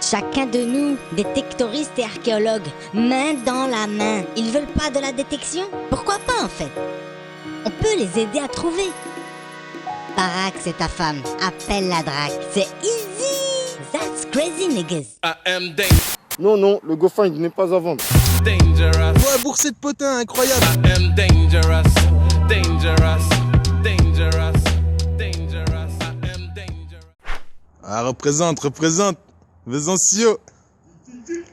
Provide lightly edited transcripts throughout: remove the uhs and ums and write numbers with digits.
Chacun de nous, détectoristes et archéologues, main dans la main. Ils veulent pas de la détection? Pourquoi pas en fait? On peut les aider à trouver. Barack, c'est ta femme. Appelle la drague. C'est easy. That's crazy, niggas. I am dangerous. Non, non, le GoFind n'est pas à vendre. Ouais, boursier de potin, incroyable. I am dangerous. Dangerous. Dangerous. Dangerous. I am dangerous. Ah, représente. Vesancio.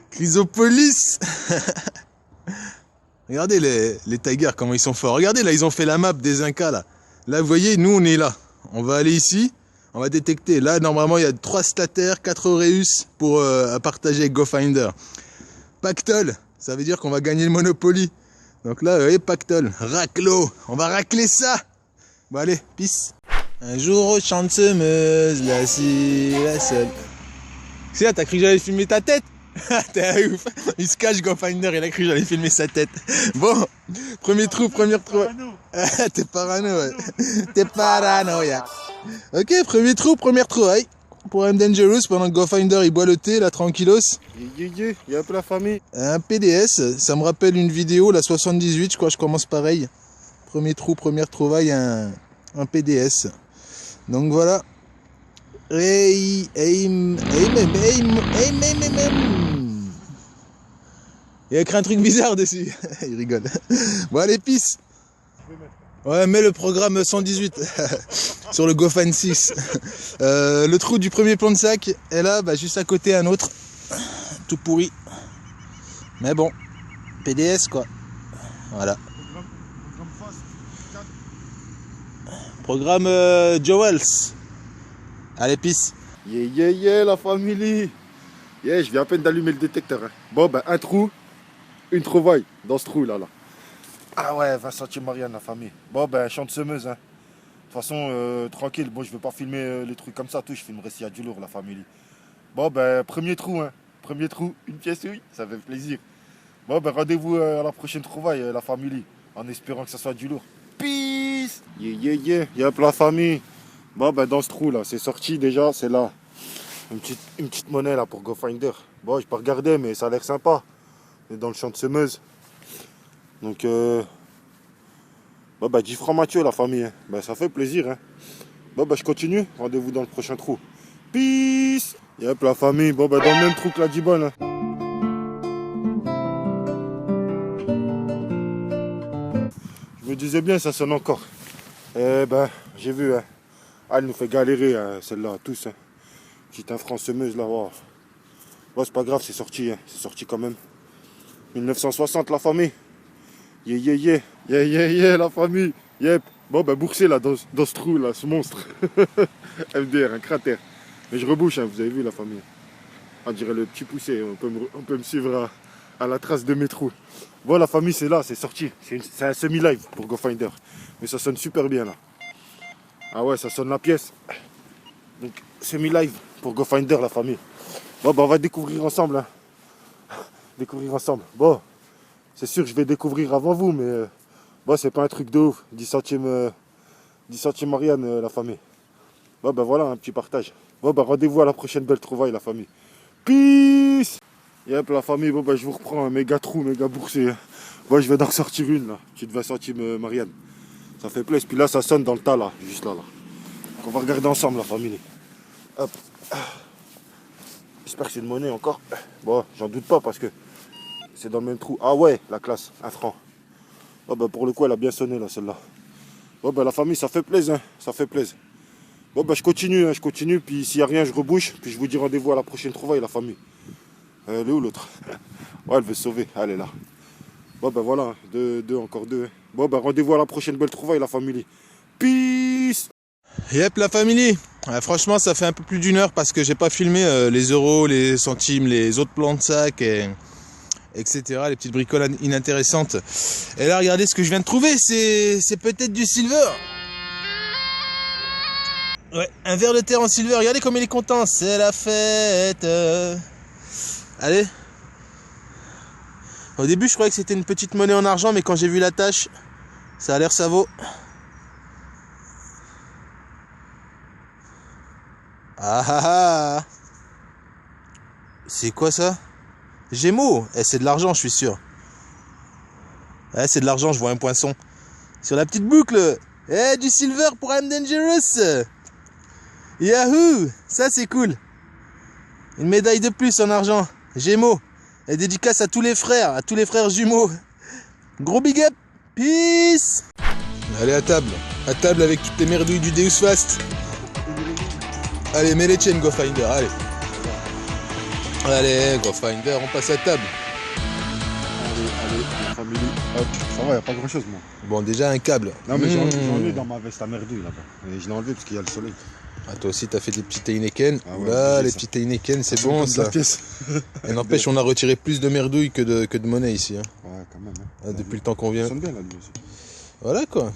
Chrysopolis. Regardez les Tigers, comment ils sont forts. Regardez, là, ils ont fait la map des Incas, là. Là, vous voyez, nous, on est là. On va aller ici. On va détecter. Là, normalement, il y a 3 stataires, 4 aureus pour à partager avec GoFinder. Pactole, ça veut dire qu'on va gagner le Monopoly. Donc là, vous voyez, Pactole. Raclo. On va racler ça. Bon, allez, peace. Un jour au champ de semeuse, là, si, la seule. C'est t'as cru que j'allais filmer ta tête? T'es un ouf. Il se cache, GoFinder, il a cru que j'allais filmer sa tête. Bon, premier trou, première trou. T'es parano, ouais. T'es paranoïa. Ok, premier trou, première trouvaille. Pour un Dangerous, pendant que GoFinder il boit le thé, là, tranquillos. Il y a un peu la famille. Un PDS, ça me rappelle une vidéo, la 78, je crois que je commence pareil. Premier trou, première trouvaille, un PDS. Donc voilà. Il y a écrit un truc bizarre dessus. Il rigole. Bon, allez, peace. Ouais, mets le programme 118 sur le GoFind 6. Le trou du premier plan de sac est là, bah, juste à côté un autre. Tout pourri. Mais bon, PDS quoi. Voilà. Programme Jowels. Allez, peace. Yeah, la famille. Yeah, je viens à peine d'allumer le détecteur. Hein. Bon, ben, un trou, une trouvaille dans ce trou là. Ah ouais, 20 centimes Marianne, la famille. Bon, ben, champ de semeuse. Hein. De toute façon, tranquille. Bon, je veux pas filmer les trucs comme ça, tout. Je filmerai s'il y a du lourd, la famille. Bon, ben, premier trou, hein. Premier trou, une pièce, oui. Ça fait plaisir. Bon, ben, rendez-vous à la prochaine trouvaille, la famille. En espérant que ça soit du lourd. Peace. Yeah. Y'a la famille. Bon, ben, dans ce trou là, c'est sorti déjà, c'est là. Une petite monnaie là pour GoFinder. Bon, je peux regarder, mais ça a l'air sympa. On est dans le champ de semeuse. Donc, bon, bah, 10 francs Mathieu, la famille. Hein. Bah, ça fait plaisir. Hein. Bon, bah, je continue. Rendez-vous dans le prochain trou. Peace. Yep, la famille. Bon, bah, dans le même trou que la Dibonne. Hein. Je me disais bien, ça sonne encore. Eh ben, j'ai vu. Hein. Elle nous fait galérer, hein, celle-là, tous. Hein. Petite infransemeuse, là. Wow. Bon, c'est pas grave, c'est sorti. Hein. C'est sorti quand même. 1960, la famille. Yeah, la famille. Yep. Bon, ben, boursier, là, dans ce trou, là, ce monstre. MDR, un cratère. Mais je rebouche, hein, vous avez vu, la famille. On dirait le petit poussé. On peut me suivre à la trace de mes trous. Bon, la famille, c'est là, c'est sorti. C'est un semi-live pour GoFinder. Mais ça sonne super bien, là. Ah ouais, ça sonne la pièce. Donc, semi-live pour GoFinder, la famille. Bon, ben, on va découvrir ensemble, hein. Découvrir ensemble. Bon, c'est sûr que je vais découvrir avant vous, mais bon, c'est pas un truc de ouf. 10 centimes Marianne, la famille. Bon, ben voilà, un petit partage. Bon, ben rendez-vous à la prochaine belle trouvaille, la famille. Peace. Yep, la famille, bon, ben je vous reprends un méga trou, méga boursier. Bon, je vais d'en sortir une, là. Petite 20 centimes Marianne. Ça fait plaisir. Puis là, ça sonne dans le tas, là. Juste là, là. Donc, on va regarder ensemble, la famille. Hop. J'espère que c'est une monnaie encore. Bon, j'en doute pas parce que c'est dans le même trou. Ah ouais, la classe, 1 franc. Oh bah pour le coup, elle a bien sonné là, celle-là. Bon bah la famille, ça fait plaisir, hein, ça fait plaisir. Bon bah je continue, puis s'il n'y a rien, je rebouche, puis je vous dis rendez-vous à la prochaine trouvaille, la famille. Elle est où l'autre? Ouais, elle veut se sauver, elle est là. Bon bah voilà, encore deux. Hein. Bon bah rendez-vous à la prochaine belle trouvaille, la famille. Peace. Yep, la famille. Franchement, ça fait un peu plus d'1 heure parce que j'ai pas filmé les euros, les centimes, les autres plans de sac, etc. Les petites bricoles inintéressantes. Et là, regardez ce que je viens de trouver. C'est peut-être du silver. Ouais, un verre de terre en silver. Regardez comme il est content. C'est la fête. Allez. Au début, je croyais que c'était une petite monnaie en argent, mais quand j'ai vu la tâche, ça a l'air ça vaut. Ah ah ah. C'est quoi ça? Gémeaux. Eh, c'est de l'argent, je suis sûr. Ouais, c'est de l'argent, je vois un poinçon. Sur la petite boucle. Eh, du silver pour I'm Dangerous. Yahoo! Ça, c'est cool. Une médaille de plus en argent. Gémeaux. Et dédicace à tous les frères jumeaux. Gros big up. Peace. Allez, à table. À table avec toutes les merdouilles du Deus Fast. Allez, mets les chaînes, Go Finder, allez. Allez, Go Finder, on passe à table. Allez, la famille. Hop, ça va, y a pas grand chose, moi. Bon, déjà un câble. Non, mais j'en ai dans ma veste à merdouille là-bas. Et je l'ai enlevé parce qu'il y a le soleil. Ah, toi aussi, t'as fait des petites Heineken. Ah ouais, Là, les ça. petites Heineken, c'est bon, Comme de la ça. pièce. Et n'empêche, on a retiré plus de merdouilles que de monnaie ici. Hein. Ouais, quand même. Hein. Ah, depuis le temps qu'on vient. Ça sonne bien là, lui aussi. Voilà, quoi.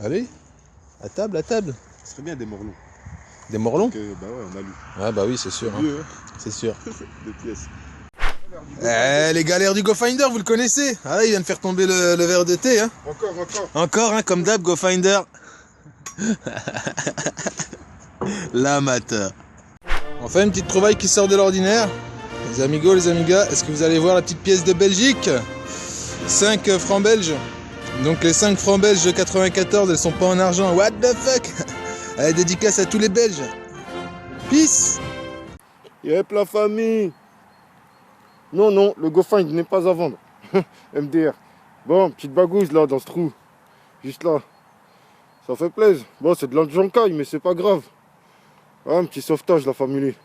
Allez, à table, à table. Ce serait bien des morlons. Des morlons? Bah ouais, on a lu. Ah, bah oui, c'est sûr. Hein. Mieux, hein. C'est sûr. Des pièces. Eh, les galères du Go Finder, vous le connaissez. Ah là, il vient de faire tomber le verre de thé. Hein. Encore, hein, comme d'hab, Go Finder. L'amateur. Enfin, une petite trouvaille qui sort de l'ordinaire. Les amigos, les amigas, est-ce que vous allez voir la petite pièce de Belgique? 5 francs belges. Donc les 5 francs belges de 94, elles sont pas en argent. What the fuck? Allez, dédicace à tous les Belges. Peace. Yep, la famille. Non, non, le GoFind n'est pas à vendre. MDR. Bon, petite bagouze là, dans ce trou. Juste là. Ça fait plaisir. Bon, c'est de l'argent caille, mais c'est pas grave. Ah, un petit sauvetage, la famille.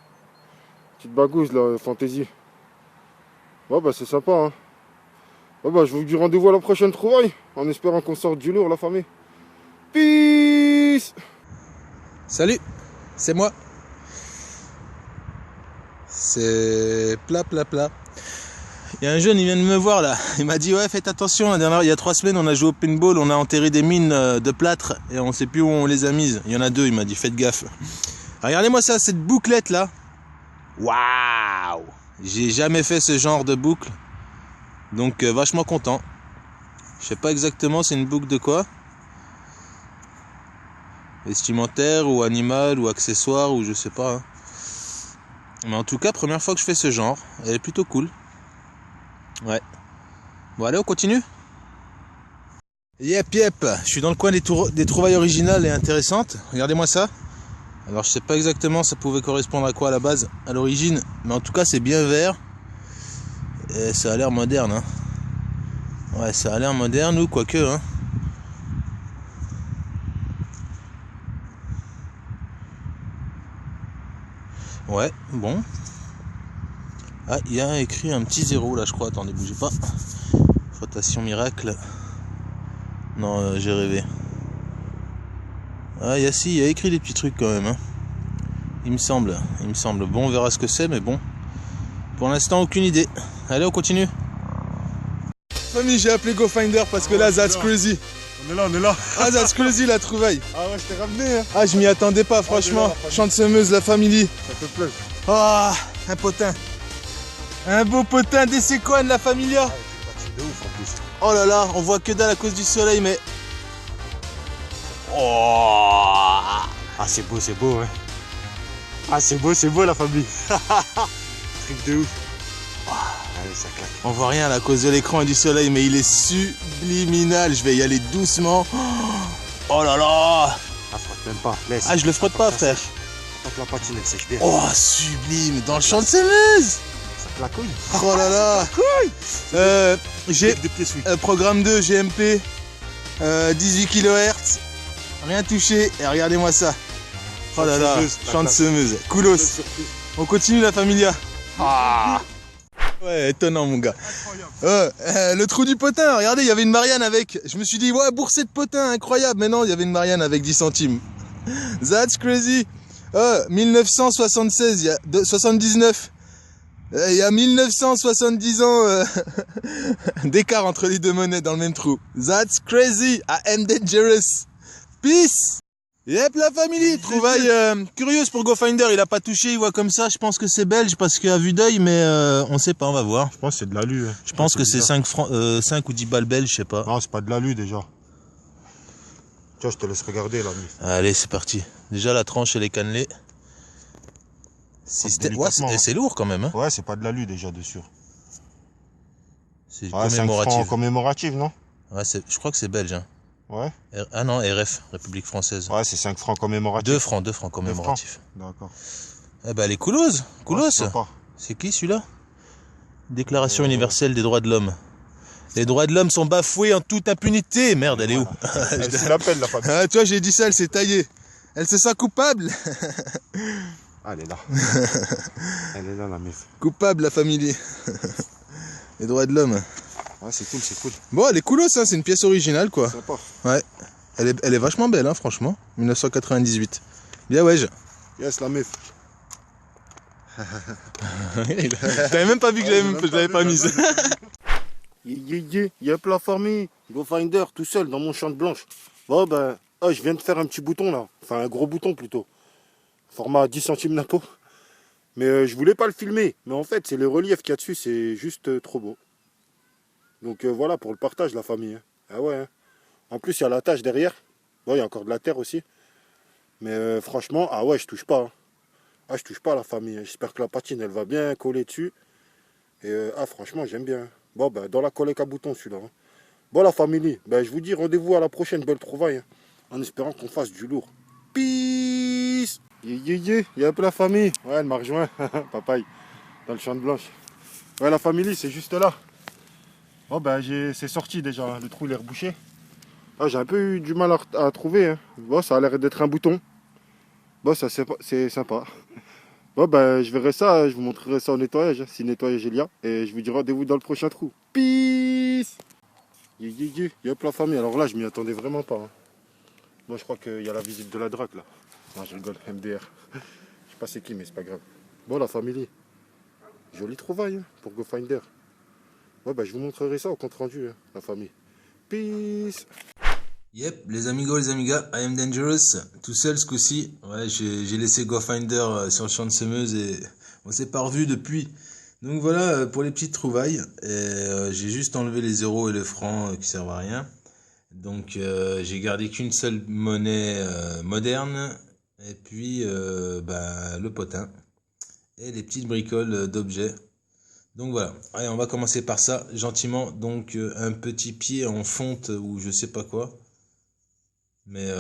Petite bagouze là, fantaisie. Ouais, bah c'est sympa, hein. Ouais, bah je vous dis rendez-vous à la prochaine trouvaille. En espérant qu'on sorte du lourd, la famille. Peace. Salut, c'est moi. C'est plat. Il y a un jeune, il vient de me voir là. Il m'a dit ouais, faites attention. Il y a 3 semaines, on a joué au paintball, on a enterré des mines de plâtre et on sait plus où on les a mises. Il y en a 2, il m'a dit faites gaffe. Regardez-moi ça, cette bouclette là. Waouh! J'ai jamais fait ce genre de boucle. Donc vachement content. Je sais pas exactement c'est une boucle de quoi. Vestimentaire ou animal ou accessoire ou je sais pas. Hein. Mais en tout cas, première fois que je fais ce genre. Elle est plutôt cool. Ouais. Bon allez, on continue. Yep. Je suis dans le coin des trouvailles originales et intéressantes. Regardez-moi ça. Alors je sais pas exactement ça pouvait correspondre à quoi à la base, à l'origine. Mais en tout cas c'est bien vert. Et ça a l'air moderne. Hein. Ouais, ça a l'air moderne ou quoique. Hein. Ouais, bon. Ah, il y a écrit un petit 0 là, je crois. Attendez, bougez pas. Frottation miracle. Non, j'ai rêvé. Ah, il y a écrit des petits trucs quand même. Hein. Il me semble. Bon, on verra ce que c'est, mais bon. Pour l'instant, aucune idée. Allez, on continue. Famille, j'ai appelé GoFinder parce que là, that's crazy. On est là. Ah, that's crazy la trouvaille. Ah ouais, je t'ai ramené, hein. Ah, je m'y attendais pas, franchement. Chante semeuse, la famille. Ça fait plaisir. Ah, un potin. Un beau potin d'Esséquane, la familia. C'est de ouf en plus. Oh là là, on voit que dalle à cause du soleil, mais... Oh. Ah, c'est beau, ouais. Ah, c'est beau la famille. Truc de ouf. Allez, ça claque. On voit rien là, à cause de l'écran et du soleil, mais il est subliminal. Je vais y aller doucement. Oh là là. Ah, frotte même pas. Laisse. Ah, je le frotte pas, frère. Tant que la patine, elle sèche bien. Oh, sublime. Dans le champ de semeuse. Ça claquouille. Oh là là. J'ai De pieds sweet. programme 2 GMP. 18 kHz. Rien touché. Et regardez-moi ça. Oh là là. Champ de semeuse. Coolos. On continue la familia. Ah. Ouais, étonnant mon gars. Le trou du potin, regardez, il y avait une Marianne avec. Je me suis dit, ouais, boursée de potin, incroyable. Mais non, il y avait une Marianne avec 10 centimes. That's crazy. 1976, il y a 79. Il y a 1970 ans d'écart entre les deux monnaies dans le même trou. That's crazy. I am dangerous. Peace. Yep, la famille, trouvaille curieuse pour GoFinder, il a pas touché, il voit comme ça, je pense que c'est belge parce qu'à vue d'œil, mais on sait pas, on va voir. Je pense que c'est de l'alu. Hein. Je pense que c'est 5 ou 10 balles belges, je sais pas. Non, c'est pas de l'alu déjà. Tiens, je te laisse regarder l'ami. Allez, c'est parti. Déjà la tranche elle est cannelée. Ouais, c'est lourd quand même. Hein. Ouais, c'est pas de l'alu déjà dessus. C'est 5 commémoratif. francs commémoratif, non? Ouais, je crois que c'est belge. Hein. Ouais. Ah non, RF, République française. Ouais, c'est 5 francs commémoratifs. 2 francs commémoratifs. D'accord. Eh ben, les Coolos. Ouais, c'est sympa. C'est qui celui-là? Déclaration universelle des droits de l'homme. Les droits de l'homme sont bafoués en toute impunité. Merde, elle est où? Elle se l'appelle, la famille. Ah, tu vois, j'ai dit ça, elle s'est taillée. Elle se sent coupable. Ah, elle est là. Elle est là, la meuf. Coupable, la famille. Les droits de l'homme. Ouais, c'est cool, c'est cool. Bon, elle est coolos, hein, c'est une pièce originale, quoi. Sympa. Ouais. Elle est vachement belle, hein, franchement. 1998. Bien, ouais. Yes, la meuf. T'avais même pas vu que je l'avais pas mise. Yep, la famille. Go Finder, tout seul, dans mon champ de blanche. Bon, ben, je viens de faire un petit bouton, là. Enfin, un gros bouton, plutôt. Format 10 centimes d'impôt. Mais je voulais pas le filmer. Mais en fait, c'est le relief qu'il y a dessus, c'est juste trop beau. Donc voilà, pour le partage, la famille. Hein. Ah ouais. Hein. En plus, il y a la tâche derrière. Bon, il y a encore de la terre aussi. Mais franchement, ah ouais, je touche pas. Hein. Ah, je touche pas à la famille. Hein. J'espère que la patine, elle va bien coller dessus. Et franchement, j'aime bien. Bon, ben, dans la collecte à boutons, celui-là. Hein. Bon, la famille, ben, je vous dis rendez-vous à la prochaine belle trouvaille. Hein. En espérant qu'on fasse du lourd. Peace. Yep, la famille. Ouais, elle m'a rejoint. Papaye. Dans le champ de blanche. Ouais, la famille, c'est juste là. Bon, ben, c'est sorti déjà. Le trou, il est rebouché. Ah, j'ai un peu eu du mal à trouver. Hein. Bon, ça a l'air d'être un bouton. Bon, ça, c'est sympa. Bon, ben, je verrai ça. Je vous montrerai ça au nettoyage. Si nettoyage il y a. Et je vous dis rendez-vous dans le prochain trou. Peace. Yep, la famille. Alors là, je m'y attendais vraiment pas. Hein. Moi, je crois qu'il y a la visite de la drague, là. Non, je rigole. MDR. Je sais pas c'est qui, mais c'est pas grave. Bon, la famille. Jolie trouvaille hein, pour Go Finder. Ouais, bah, je vous montrerai ça au compte rendu, hein, la famille. Peace. Yep, les amigos, les amigas, I am dangerous. Tout seul ce coup-ci. Ouais, j'ai laissé Go Finder sur le champ de semeuse et on s'est pas revu depuis. Donc voilà pour les petites trouvailles. J'ai juste enlevé les euros et les francs qui servent à rien. Donc j'ai gardé qu'une seule monnaie moderne. Et puis le potin. Et les petites bricoles d'objets. Donc voilà, allez, on va commencer par ça, gentiment. Donc un petit pied en fonte ou je sais pas quoi. Mais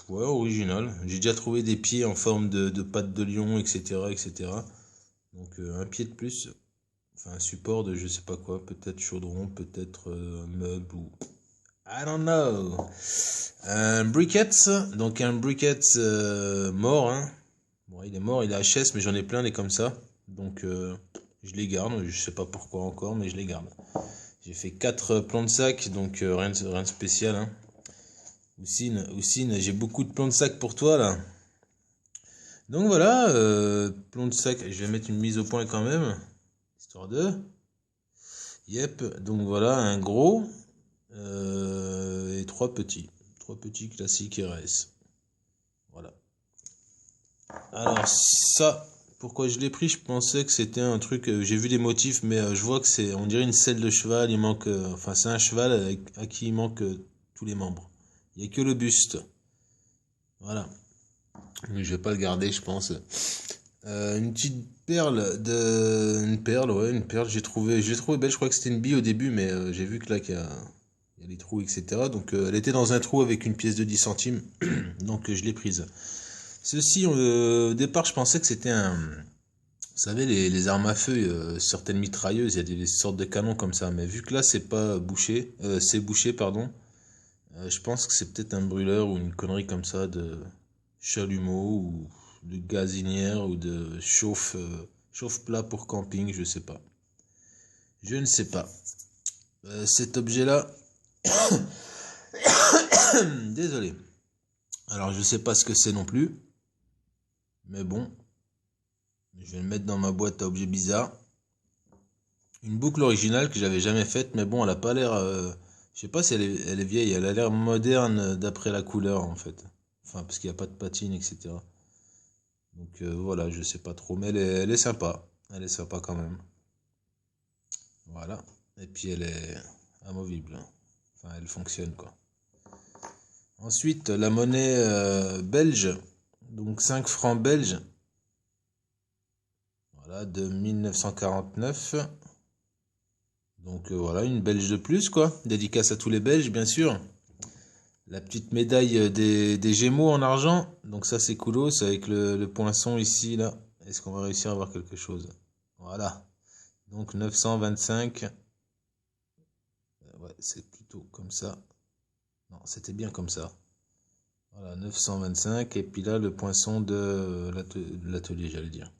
ouais, original. J'ai déjà trouvé des pieds en forme de pattes de lion, etc. etc. Donc un pied de plus. Enfin un support de je sais pas quoi, peut-être chaudron, peut-être meuble ou... I don't know. Un briquette, donc un briquette mort. Hein. Bon, il est mort, il est HS, mais j'en ai plein des comme ça. Donc je les garde, je sais pas pourquoi encore, mais je les garde. J'ai fait 4 plans de sac, donc rien de spécial. Hein. Oussine, j'ai beaucoup de plans de sac pour toi là. Donc voilà, plans de sac, je vais mettre une mise au point quand même. Histoire de... Yep, donc voilà, un gros et 3 petits. 3 petits classiques RS. Voilà. Alors ça... Pourquoi je l'ai pris? Je pensais que c'était un truc... j'ai vu des motifs, mais je vois que c'est... On dirait une selle de cheval. Il manque... enfin, c'est un cheval à qui il manque tous les membres. Il n'y a que le buste. Voilà. Mais je vais pas le garder, je pense. Une petite perle de... Une perle, ouais, une perle. Je l'ai trouvé belle. Je crois que c'était une bille au début, mais j'ai vu que là, qu'il y a les trous, etc. Donc, elle était dans un trou avec une pièce de 10 centimes. Donc, je l'ai prise. Ceci, au départ, je pensais que c'était un... Vous savez, les armes à feu, certaines mitrailleuses, il y a des sortes de canons comme ça. Mais vu que là, c'est pas bouché, c'est bouché, pardon. Je pense que c'est peut-être un brûleur ou une connerie comme ça de chalumeau ou de gazinière ou de chauffe-plat pour camping, je sais pas. Je ne sais pas. Cet objet-là... Désolé. Alors, je sais pas ce que c'est non plus. Mais bon, je vais le mettre dans ma boîte à objets bizarres. Une boucle originale que j'avais jamais faite, mais bon, elle a pas l'air... je sais pas si elle est vieille, elle a l'air moderne d'après la couleur en fait. Enfin, parce qu'il n'y a pas de patine, etc. Donc voilà, je sais pas trop, mais elle est sympa. Elle est sympa quand même. Voilà. Et puis elle est amovible. Enfin, elle fonctionne quoi. Ensuite, la monnaie belge. Donc 5 francs belges. Voilà, de 1949. Donc voilà, une Belge de plus, quoi. Dédicace à tous les Belges, bien sûr. La petite médaille des Gémeaux en argent. Donc ça, c'est coolos avec le poinçon ici, là. Est-ce qu'on va réussir à voir quelque chose? Voilà. Donc 925. Ouais, c'est plutôt comme ça. Non, c'était bien comme ça. Voilà, 925. Et puis là, le poinçon de l'atelier, j'allais dire.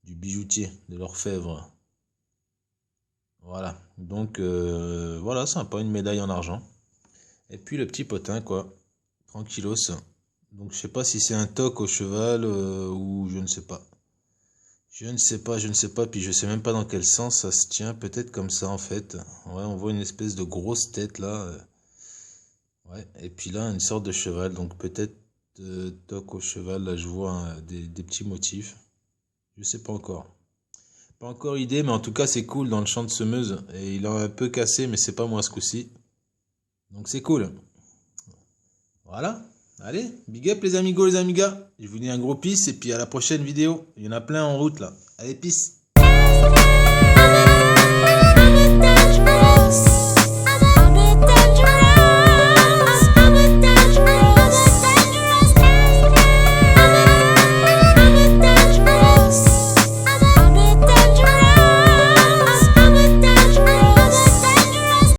Du bijoutier, de l'orfèvre. Voilà, donc voilà, sympa, une médaille en argent. Et puis le petit potin, quoi, tranquillos. Donc je sais pas si c'est un toc au cheval ou je ne sais pas. Je ne sais pas, puis je sais même pas dans quel sens ça se tient, peut-être comme ça en fait. Ouais, on voit une espèce de grosse tête là. Ouais, et puis là, une sorte de cheval, donc peut-être toc au cheval, là je vois des petits motifs. Je sais pas encore. Pas encore idée, mais en tout cas c'est cool dans le champ de semeuse. Et il a un peu cassé, mais c'est pas moi ce coup-ci. Donc c'est cool. Voilà. Allez, big up les amigos, les amigas. Je vous dis un gros peace et puis à la prochaine vidéo. Il y en a plein en route là. Allez, peace.